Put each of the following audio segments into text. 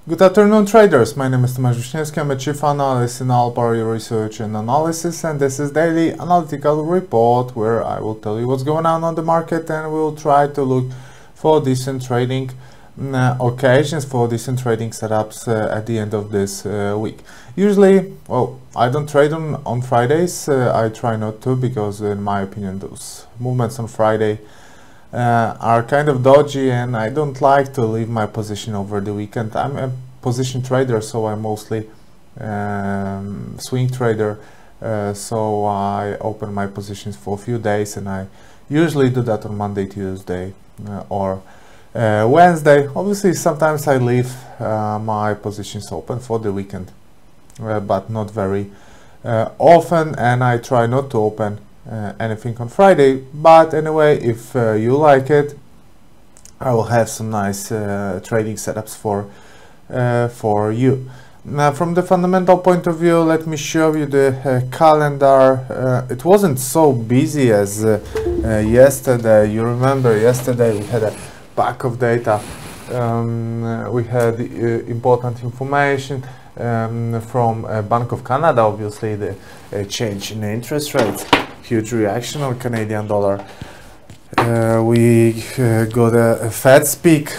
Good afternoon, traders. My name is Tomasz Wiśniewski. I'm a chief analyst in Alpari Research and Analysis, and this is daily analytical report where I will tell you what's going on the market, and we'll try to look for decent trading occasions, for decent trading setups at the end of this week. Usually, well, I don't trade on Fridays. I try not to, because in my opinion those movements on Friday are kind of dodgy, and I don't like to leave my position over the weekend. I'm a position trader, so I'm mostly swing trader, so I open my positions for a few days, and I usually do that on Monday, Tuesday, or Wednesday. Obviously sometimes I leave my positions open for the weekend, but not very often, and I try not to open anything on Friday. But anyway, if you like it, I will have some nice trading setups for you. Now, from the fundamental point of view, let me show you the calendar. It wasn't so busy as yesterday. You remember yesterday we had a pack of data. We had important information from Bank of Canada, obviously the change in the interest rates. Huge reaction on Canadian dollar. We got a Fed speak,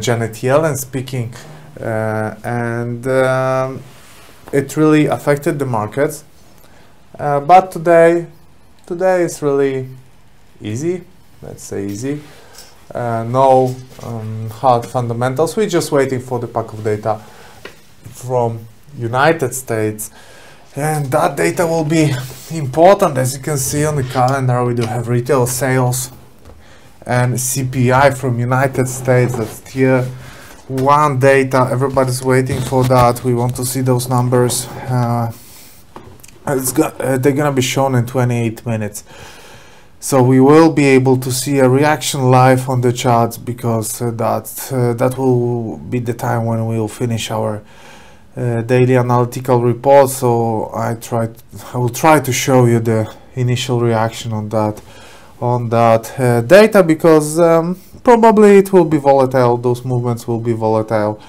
Janet Yellen speaking, and it really affected the markets. But today is really easy. Let's say easy. No hard fundamentals. We're just waiting for the pack of data from United States. And that data will be important. As you can see on the calendar, we do have retail sales and CPI from United States. That's tier 1 data. Everybody's waiting for that. We want to see those numbers. They're gonna be shown in 28 minutes. So we will be able to see a reaction live on the charts, because that will be the time when we will finish our daily analytical report. So I will try to show you the initial reaction on that data, because probably it will be volatile. Those movements will be volatile.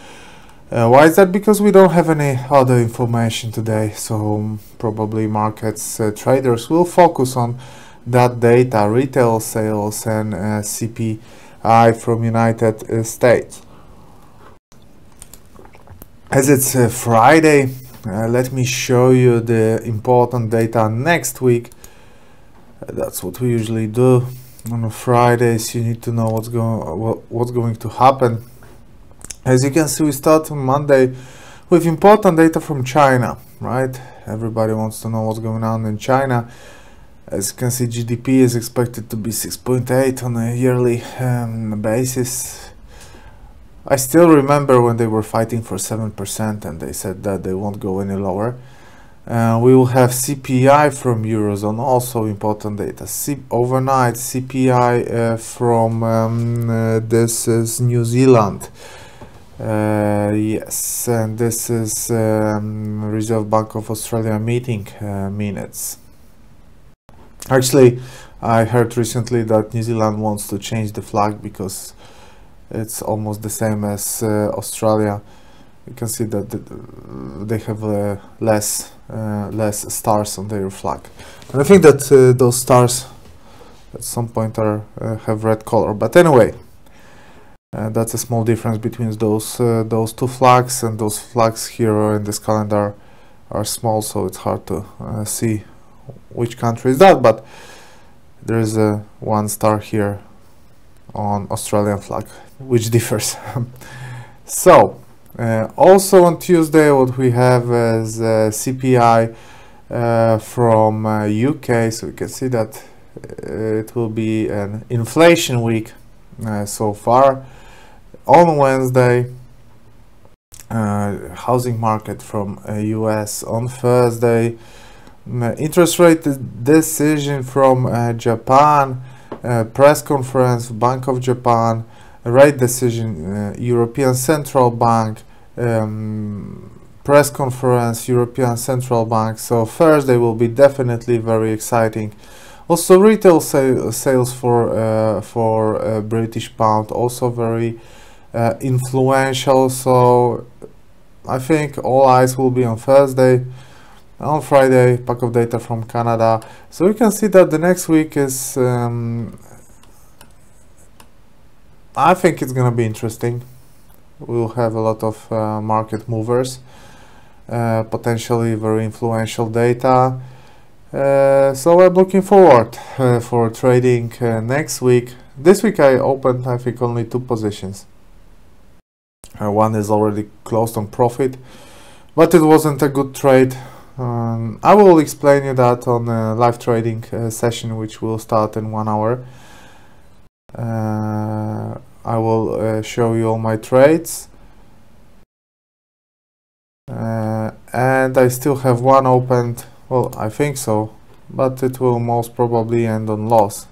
Why is that? Because we don't have any other information today, so probably markets traders will focus on that data, retail sales and CPI from United States. As it's Friday, let me show you the important data next week. That's what we usually do on Fridays. You need to know what's going to happen. As you can see, we start on Monday with important data from China, right? Everybody wants to know what's going on in China. As you can see, GDP is expected to be 6.8 on a yearly basis. I still remember when they were fighting for 7%, and they said that they won't go any lower. We will have CPI from Eurozone, also important data. Overnight CPI from this is New Zealand. Yes, and this is Reserve Bank of Australia meeting minutes. Actually, I heard recently that New Zealand wants to change the flag, because it's almost the same as Australia. You can see that they have less stars on their flag, and I think that those stars at some point have red color. But anyway, that's a small difference between those two flags, and those flags here in this calendar are small, so it's hard to see which country is that. But there is one star here on Australian flag, which differs. So also on Tuesday, what we have is CPI from UK. So you can see that it will be an inflation week so far. On Wednesday, housing market from US. On Thursday, interest rate decision from Japan, press conference, Bank of Japan, rate decision, European Central Bank, press conference, European Central Bank. So Thursday will be definitely very exciting. Also retail sales for British pound, also very influential. So I think all eyes will be on Thursday. On Friday, pack of data from Canada. So we can see that the next week is, I think it's gonna be interesting. We'll have a lot of market movers, potentially very influential data. So I'm looking forward for trading next week. This week I opened, I think, only 2 positions. One is already closed on profit, but it wasn't a good trade. I will explain you that on a live trading session, which will start in 1 hour. I will show you all my trades, and I still have one opened. Well, I think so, but it will most probably end on loss.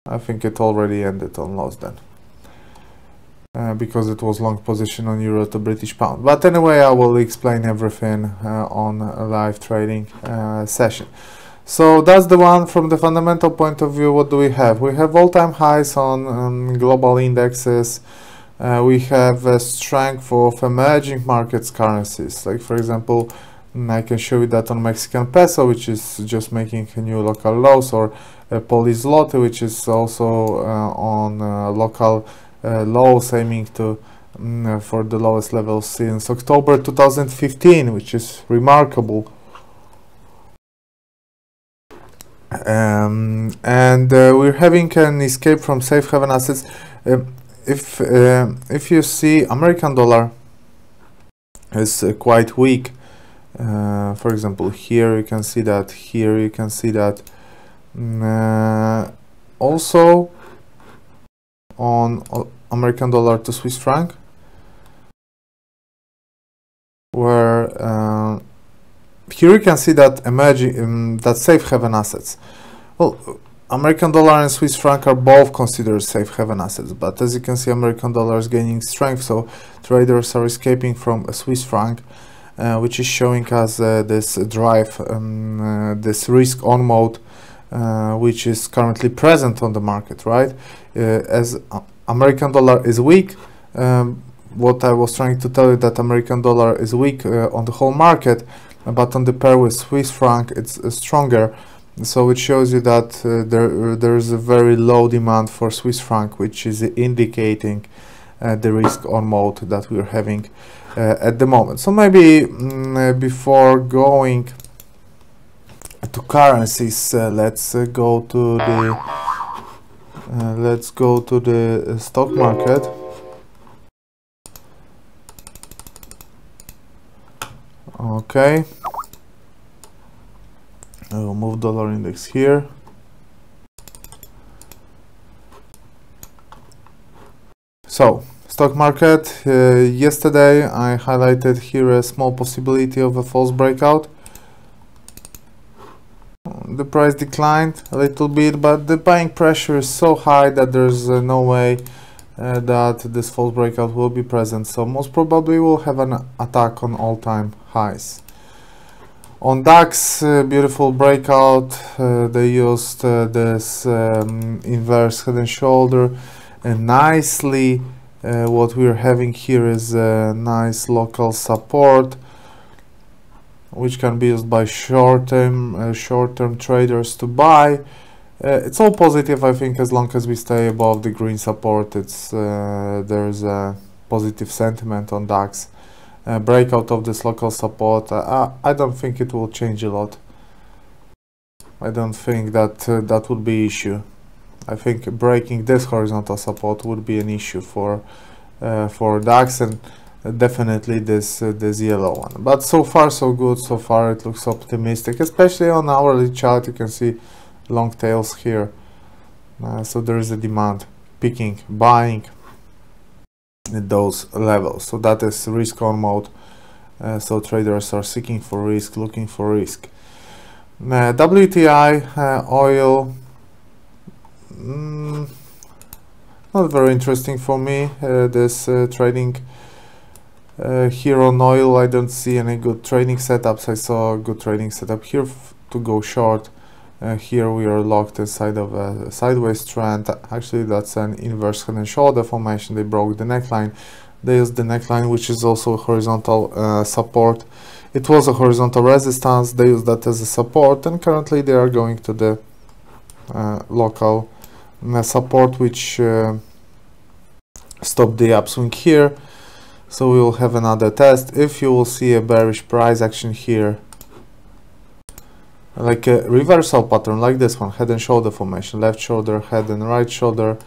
I think it already ended on loss then, because it was long position on euro to British pound. But anyway, I will explain everything on a live trading session. So that's the one. From the fundamental point of view, what do we have? We have all-time highs on global indexes. We have a strength of emerging markets currencies. Like, for example, I can show you that on Mexican peso, which is just making a new local lows, or Polish zloty, which is also on local lows, aiming to for the lowest levels since October 2015, which is remarkable. And we're having an escape from safe haven assets. If you see, American dollar is quite weak. For example, here you can see that, here you can see that. Also on American dollar to Swiss franc, where here you can see that emerging that safe haven assets. Well, American dollar and Swiss franc are both considered safe haven assets, but as you can see, American dollar is gaining strength, so traders are escaping from a Swiss franc, which is showing us this drive, this risk on mode, which is currently present on the market, right? As American dollar is weak, what I was trying to tell you, that American dollar is weak on the whole market, but on the pair with Swiss franc it's stronger. So it shows you that there is a very low demand for Swiss franc, which is indicating the risk on mode that we're having at the moment. So maybe before going to currencies, let's go to the stock market. Okay, I will move dollar index here. So stock market, yesterday I highlighted here a small possibility of a false breakout. The price declined a little bit, but the buying pressure is so high that there's no way that this false breakout will be present. So most probably we'll have an attack on all-time highs. On DAX, beautiful breakout. They used this inverse head and shoulder, and nicely what we're having here is a nice local support, which can be used by short-term traders to buy. It's all positive, I think, as long as we stay above the green support. It's there's a positive sentiment on DAX. Breakout of this local support, I don't think it will change a lot. I don't think that that would be issue. I think breaking this horizontal support would be an issue for DAX, and definitely this yellow one. But so far so good. So far it looks optimistic, especially on hourly chart. You can see long tails here, so there is a demand picking, buying at those levels. So that is risk on mode. So traders are seeking for risk, looking for risk. WTI oil, not very interesting for me. This trading here on oil, I don't see any good trading setups. I saw a good trading setup here to go short Here we are locked inside of a sideways trend. Actually, that's an inverse head and shoulder formation. They broke the neckline. They used the neckline, which is also a horizontal support. It was a horizontal resistance. They use that as a support, and currently they are going to the local support, which stopped the upswing here. So we will have another test. If you will see a bearish price action here, like a reversal pattern like this one, head and shoulder formation, left shoulder, head and right shoulder,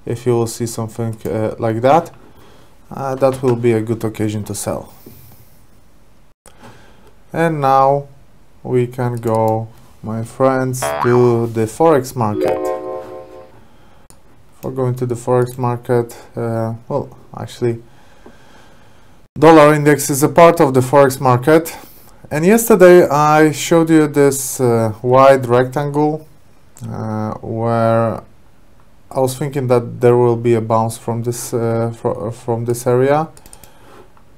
if you will see something like that, that will be a good occasion to sell. And now we can go, my friends, to the forex market. For going to the forex market, well, actually, dollar index is a part of the forex market. And yesterday I showed you this wide rectangle where I was thinking that there will be a bounce from this area,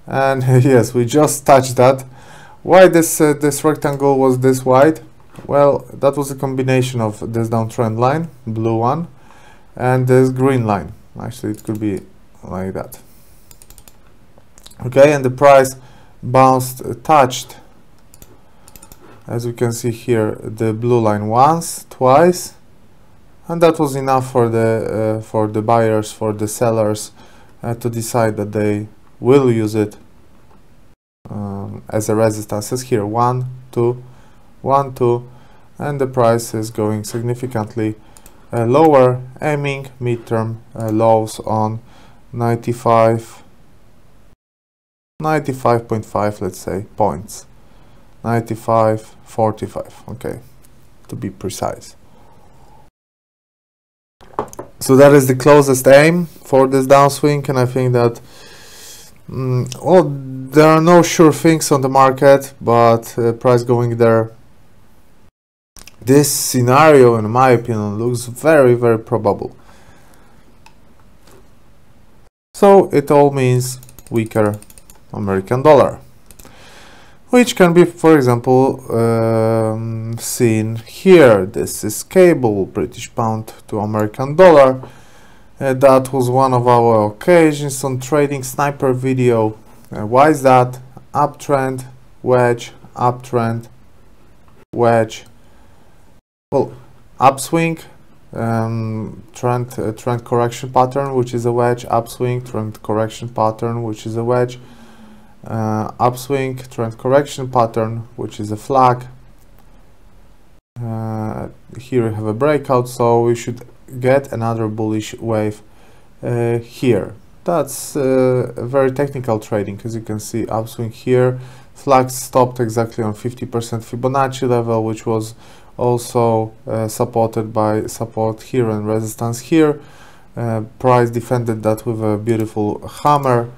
and yes, we just touched that. Why this rectangle was this wide? Well, that was a combination of this downtrend line, blue one, and this green line. Actually, it could be like that. Okay, and the price bounced, touched, as you can see here, the blue line once, twice, and that was enough for the buyers, for the sellers, to decide that they will use it as a resistance. As here, 1, 2, 1, 2, and the price is going significantly lower, aiming midterm lows on 95.5, let's say, points. 95.45, okay, to be precise. So that is the closest aim for this downswing, and I think that well, there are no sure things on the market, but price going there, this scenario, in my opinion, looks very, very probable. So it all means weaker American dollar, which can be, for example, seen here. This is cable, British pound to American dollar. That was one of our occasions on Trading Sniper video. Why is that? Uptrend, wedge, uptrend, wedge. Well, upswing, trend correction pattern, which is a wedge, upswing, trend correction pattern, which is a wedge, upswing, trend correction pattern, which is a flag. Here we have a breakout, so we should get another bullish wave here. That's very technical trading. As you can see, upswing here, flag stopped exactly on 50% Fibonacci level, which was also supported by support here and resistance here. Price defended that with a beautiful hammer.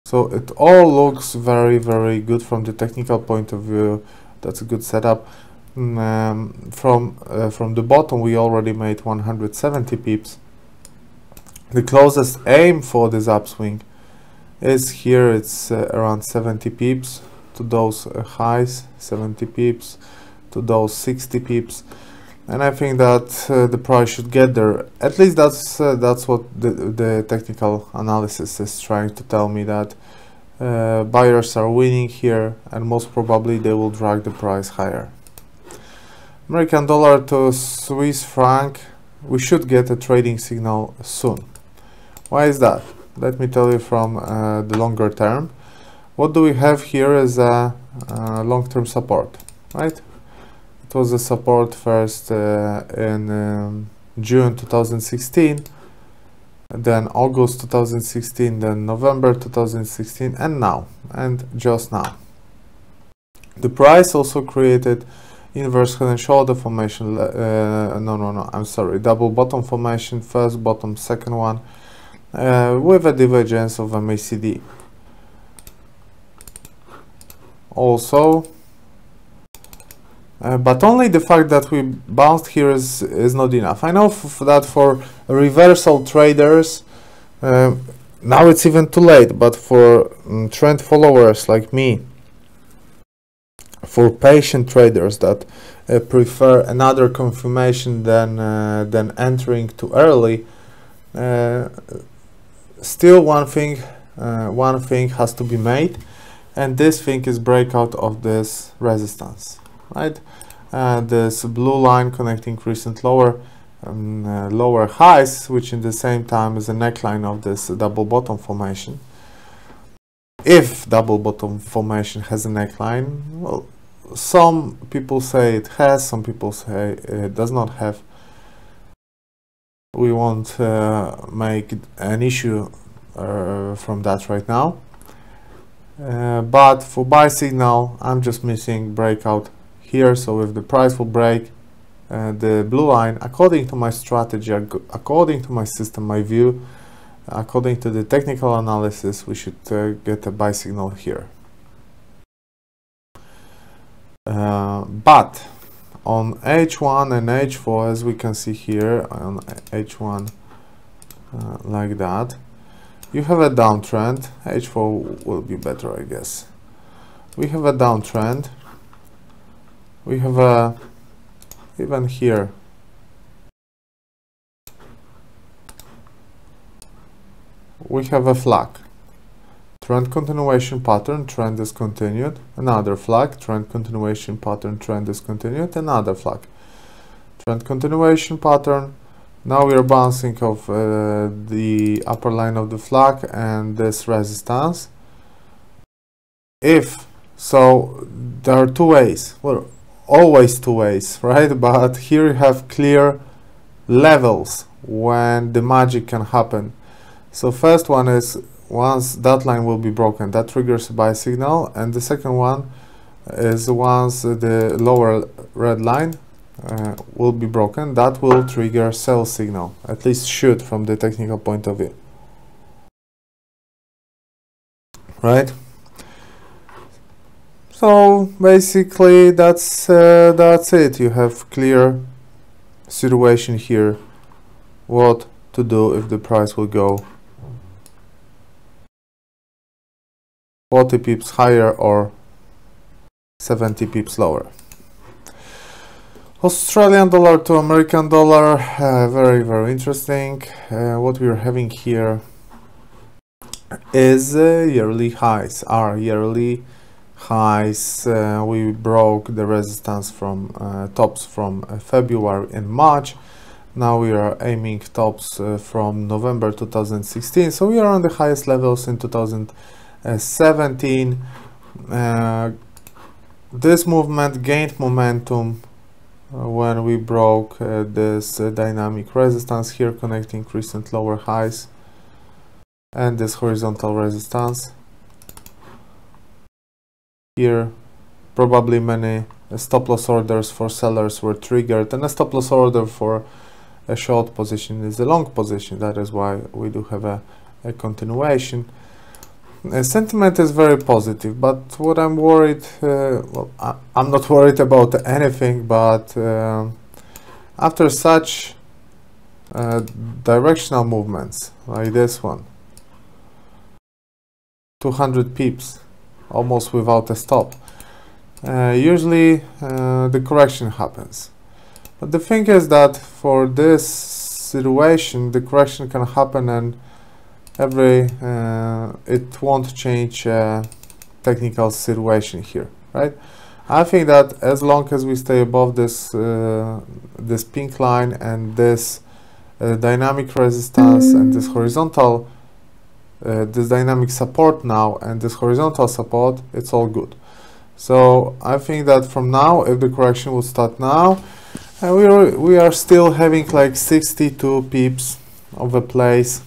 So it all looks very, very good from the technical point of view. That's a good setup. From the bottom, we already made 170 pips. The closest aim for this upswing is here. It's around 70 pips to those highs, 70 pips to those 60 pips, and I think that the price should get there. At least that's what the technical analysis is trying to tell me, that buyers are winning here, and most probably they will drag the price higher. American dollar to Swiss franc, we should get a trading signal soon. Why is that? Let me tell you from the longer term. What do we have here is a long-term support, right? It was a support first in June 2016, then August 2016, then November 2016, and now, and just now. The price also created inverse head and shoulder formation, I'm sorry, double bottom formation, first bottom, second one, with a divergence of MACD. Also, but only the fact that we bounced here is not enough. I know that for reversal traders, now it's even too late, but for trend followers like me, for patient traders that prefer another confirmation than entering too early. Still one thing has to be made, and this thing is breakout of this resistance, right? This blue line connecting recent lower highs, which in the same time is a neckline of this double bottom formation. If double bottom formation has a neckline, well, some people say it has, some people say it does not have. We won't make an issue from that right now. But for buy signal, I'm just missing breakout here. So if the price will break the blue line, according to my strategy, according to my system, my view, according to the technical analysis, we should get a buy signal here. But on H1 and H4, as we can see here on H1 like that, you have a downtrend. H4 will be better, I guess. We have a downtrend. We have a, even here, we have a flag. Trend continuation pattern, trend is continued. Another flag, trend continuation pattern, trend is continued. Another flag. Trend continuation pattern. Now we are bouncing off the upper line of the flag and this resistance. If so, there are two ways. Well, always two ways, right? But here you have clear levels when the magic can happen. So first one is once that line will be broken, that triggers a buy signal, and the second one is once the lower red line will be broken, that will trigger sell signal, at least should from the technical point of view, right? So basically that's it. You have clear situation here what to do if the price will go 40 pips higher or 70 pips lower. Australian dollar to American dollar, very interesting. What we are having here is yearly highs. Our yearly highs, we broke the resistance from tops from February and March. Now we are aiming tops from November 2016. So we are on the highest levels in 2017. This movement gained momentum when we broke this dynamic resistance here, connecting recent lower highs and this horizontal resistance. Here probably many stop loss orders for sellers were triggered, and a stop loss order for a short position is a long position. That is why we do have a continuation. Sentiment is very positive, but what I'm worried, well, I'm not worried about anything, but after such directional movements like this one, 200 pips, almost without a stop, usually the correction happens. But the thing is that for this situation, the correction can happen and it won't change technical situation here, right? I think that as long as we stay above this this pink line and this dynamic resistance and this horizontal this dynamic support now and this horizontal support, it's all good. So I think that from now, if the correction will start now, we are still having like 62 pips of a place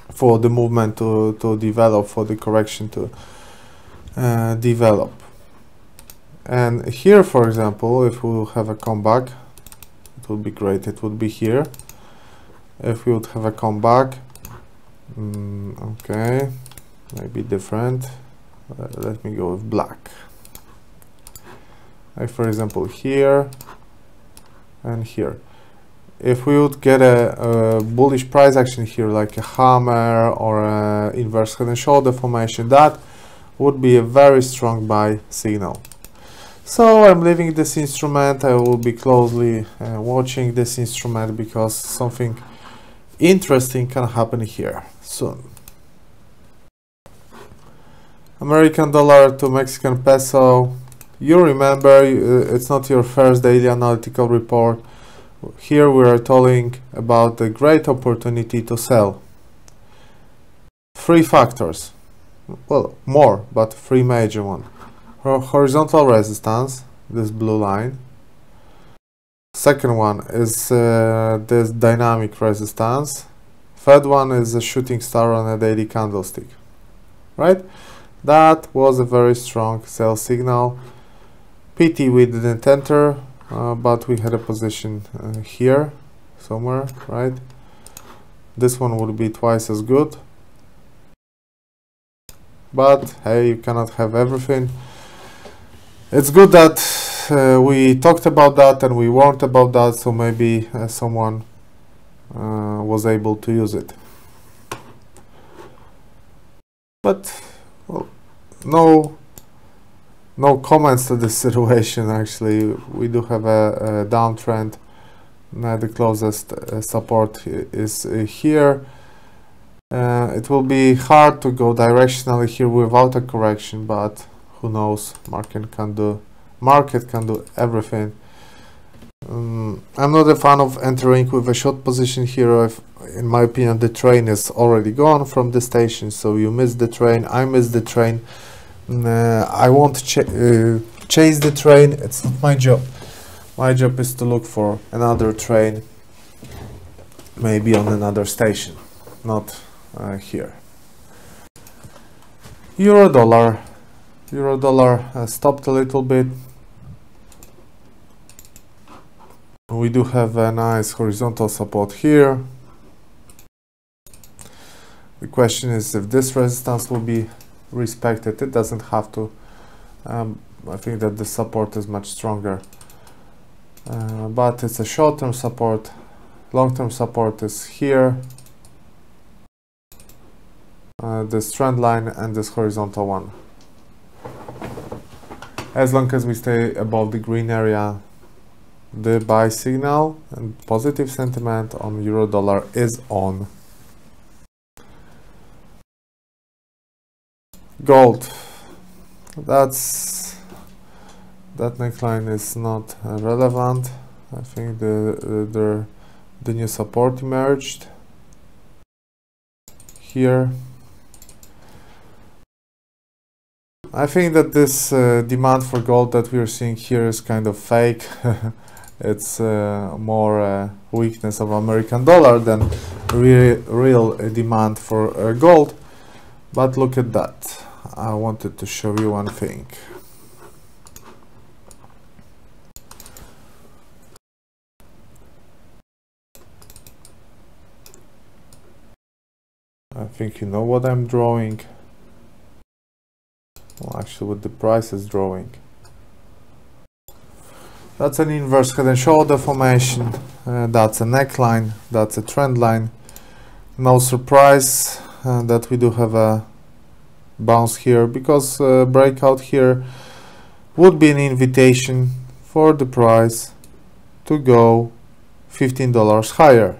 for the movement to develop, for the correction to develop. And here, for example, if we will have a comeback, it would be great. It would be here. If we would have a comeback, okay, maybe different. Let me go with black. Like for example here and here. If we would get a bullish price action here, like a hammer or a inverse head and shoulder formation, that would be a very strong buy signal. So I'm leaving this instrument. I will be closely watching this instrument because something interesting can happen here soon. American dollar to Mexican peso. You remember, it's not your first daily analytical report. Here we are telling about the great opportunity to sell. Three factors. Well, more, but three major ones. Horizontal resistance, this blue line. Second one is this dynamic resistance. Third one is a shooting star on a daily candlestick. Right? That was a very strong sell signal. PT we didn't enter, but we had a position here somewhere, right? This one would be twice as good. But hey, you cannot have everything. It's good that we talked about that and we warned about that, so maybe someone was able to use it. But well, no comments to this situation. Actually, we do have a downtrend. The closest support is here. It will be hard to go directionally here without a correction, but who knows? Market can do everything. I'm not a fan of entering with a short position here. In my opinion, the train is already gone from the station, so you miss the train. I miss the train. I won't chase the train. It's not my job. My job is to look for another train, maybe on another station, not here. Euro dollar stopped a little bit. We do have a nice horizontal support here. The question is if this resistance will be respected. It doesn't have to. I think that the support is much stronger, but it's a short-term support. Long-term support is here, this trend line and this horizontal one. As long as we stay above the green area, the buy signal and positive sentiment on euro dollar is on. Gold, that neckline is not relevant. I think the new support emerged here. I think that this demand for gold that we are seeing here is kind of fake. It's more weakness of American dollar than real demand for gold. But look at that. I wanted to show you one thing. I think you know what I'm drawing. Well, actually what the price is drawing. That's an inverse head and shoulder formation. That's a neckline. That's a trend line. No surprise that we do have a bounce here, because breakout here would be an invitation for the price to go $15 higher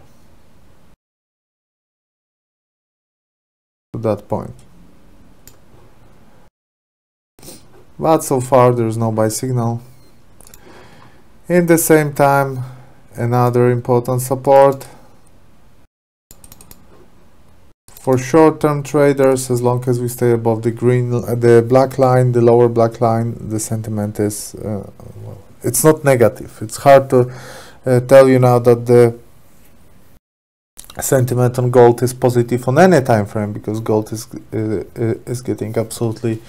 to that point. But so far there's no buy signal. In the same time, another important support for short-term traders. As long as we stay above the green, the black line, the lower black line, the sentiment is it's not negative. It's hard to tell you now that the sentiment on gold is positive on any time frame, because gold is getting absolutely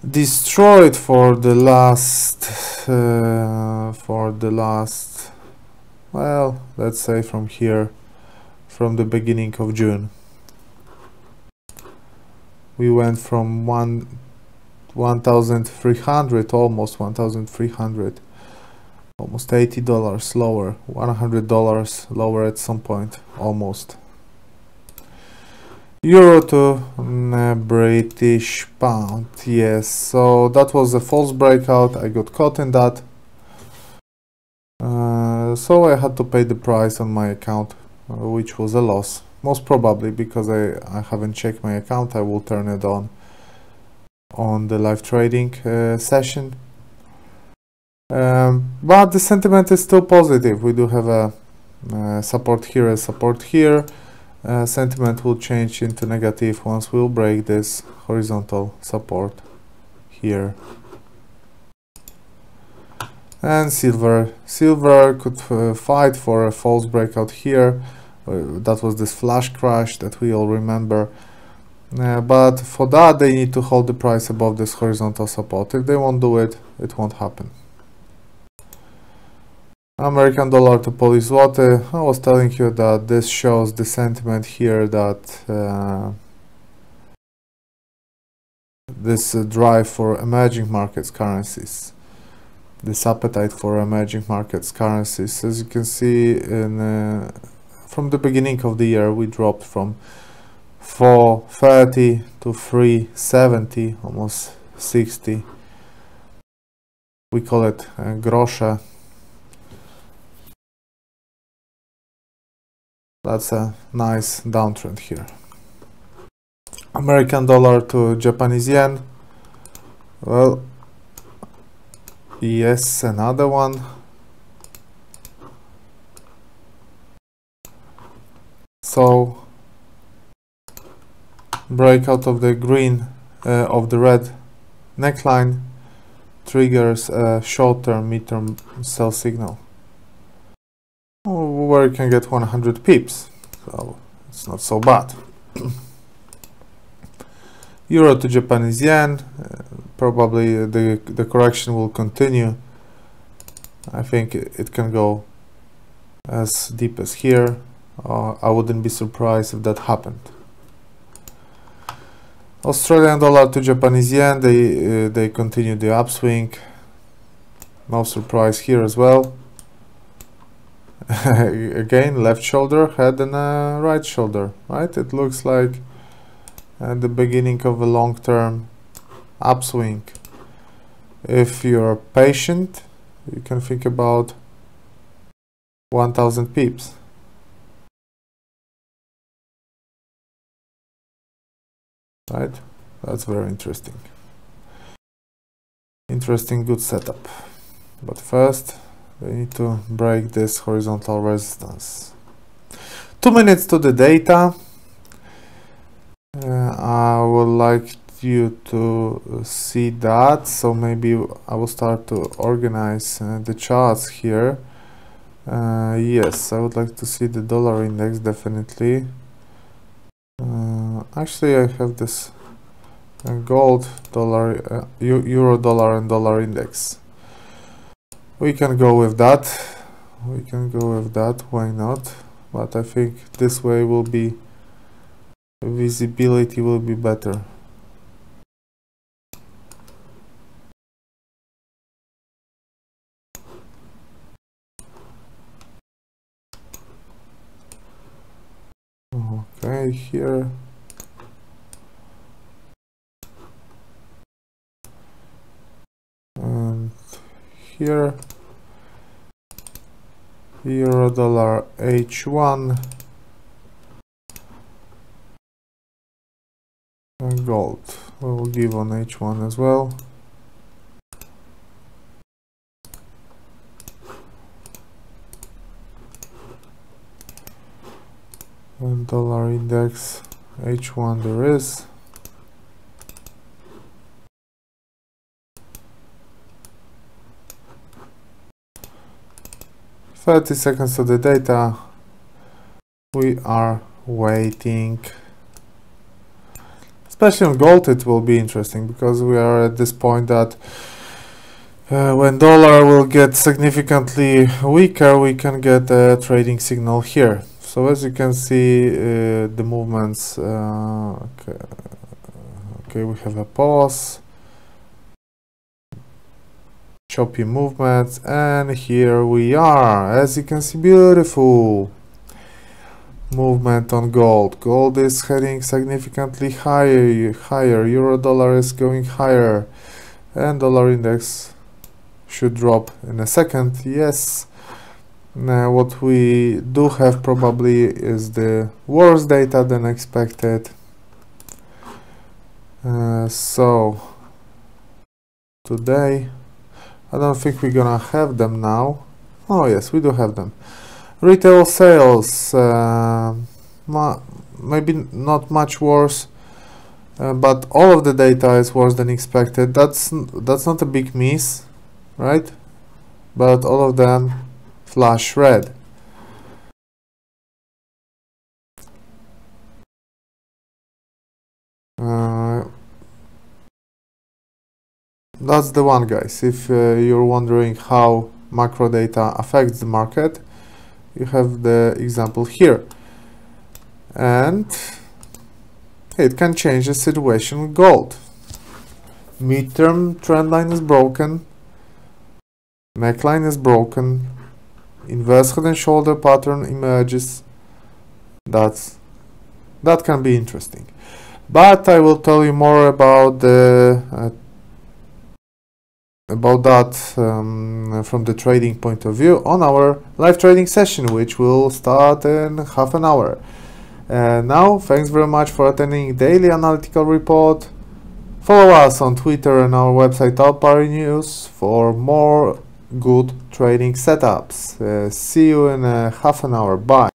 destroyed for the last well, let's say from here, from the beginning of June. We went from 1,300, almost 1,300, almost $80 lower, $100 lower at some point, almost. Euro to British pound. Yes, so that was a false breakout. I got caught in that. So I had to pay the price on my account, which was a loss. Most probably because I haven't checked my account. I will turn it on the live trading session. But the sentiment is still positive. We do have a support here, a support here. Sentiment will change into negative once we'll break this horizontal support here. And silver could fight for a false breakout here. That was this flash crash that we all remember. But for that they need to hold the price above this horizontal support. If they won't do it, it won't happen. American dollar to Polish zloty. I was telling you that this shows the sentiment here that this drive for emerging markets currencies, this appetite for emerging markets currencies. As you can see, from the beginning of the year, we dropped from 430 to 370, almost 60. We call it grosze. That's a nice downtrend here. American dollar to Japanese yen. Well, yes, another one. So breakout of the green, of the red neckline triggers a short-term, mid-term sell signal, where you can get 100 pips, so it's not so bad. Euro to Japanese yen, probably the correction will continue. I think it can go as deep as here. I wouldn't be surprised if that happened. Australian dollar to Japanese yen, they continue the upswing. No surprise here as well. Again, left shoulder, head, and right shoulder, right? It looks like the beginning of a long-term upswing. If you're patient, you can think about 1000 pips. Right? That's very interesting. Interesting, good setup. But first, we need to break this horizontal resistance. 2 minutes to the data. I would like you to see that, so maybe I will start to organize the charts here. Yes, I would like to see the dollar index, definitely. Actually, I have this gold, dollar, euro dollar and dollar index. We can go with that. We can go with that, why not? But I think this way will be, visibility will be better. Okay, here. And here. Euro dollar H1. And gold. We will give on H1 as well. And dollar index H1 there is. "30 seconds to the data." We are waiting. Especially on gold it will be interesting, because we are at this point that when dollar will get significantly weaker, we can get a trading signal here. So as you can see, the movements, okay, we have a pause, choppy movements, and here we are, as you can see, beautiful. movement on gold. Gold is heading significantly higher. Euro dollar is going higher, and dollar index should drop in a second. Yes. Now what we do have probably is the worse data than expected. So today I don't think we're gonna have them now. Oh yes, we do have them. Retail sales, maybe not much worse, but all of the data is worse than expected. That's not a big miss, right? But all of them flash red. That's the one, guys. If you're wondering how macro data affects the market, you have the example here, and it can change the situation with gold. Midterm trend line is broken, neckline is broken, inverse head and shoulder pattern emerges. That can be interesting, but I will tell you more about the from the trading point of view on our live trading session, which will start in half an hour. Now, thanks very much for attending daily analytical report. Follow us on Twitter and our website Alpari News for more good trading setups. See you in half an hour. Bye.